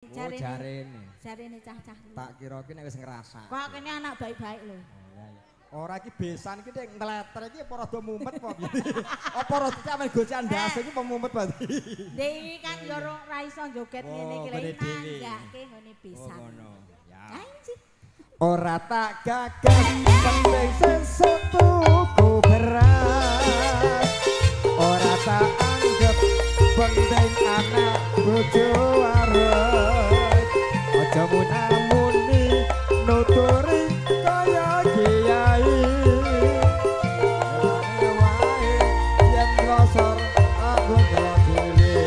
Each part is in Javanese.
Jarene cah-cah. Tak kira ki nek wis ngrasa. Kok kene anak baik-baik lho. Ora iki besan iki nek ngleter iki apa rada mumet apa piye? Apa rada sampe gocekan ndas iki pemumet berarti. Dek iki kan yo ora iso joget ngene iki lho nanggake ngene besan. Oh ngono. Ya. Ora tak gagas penting sesuatu ku beras. Ora tak anggap penting anak bojo waras. Aja munamuni nuturi kaya kiai. Wae yen losor aku delok dhewe.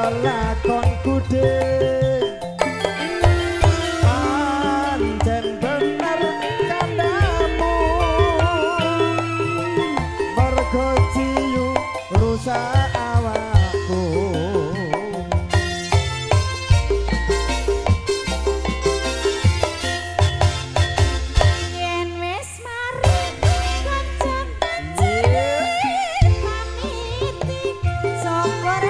Lakon kuding pancen bener kandamu mergo ciyu rusak awakku yen wis mari kanca-kanca pamiti syukur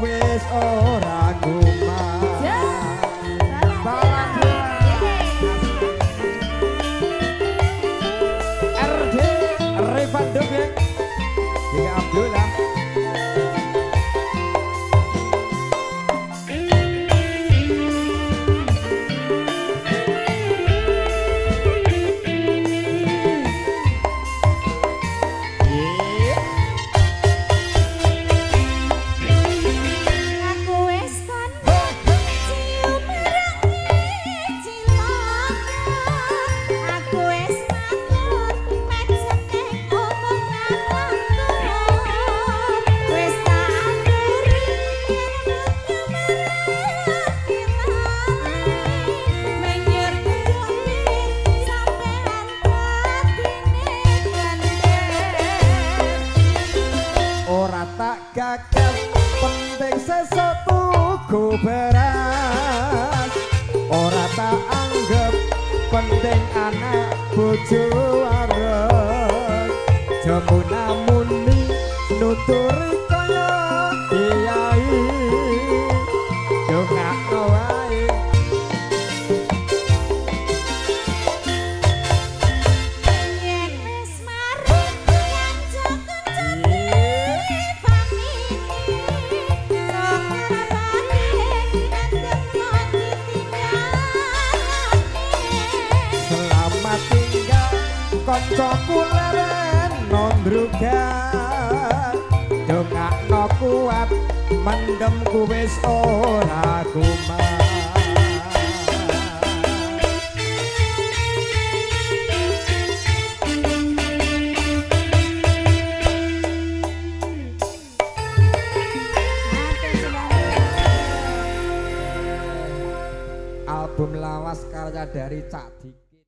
wis ora kumat RD Revando ya Jika Abdullah gagal penting sesuatu ku beras ora tak anggap penting anak bojo waras jamu namuni nuturi kaya kiai dongakno wae kancaku leren nondrugan dongakno kuat mendemku wis ora kumat album lawas karya dari Cak Dik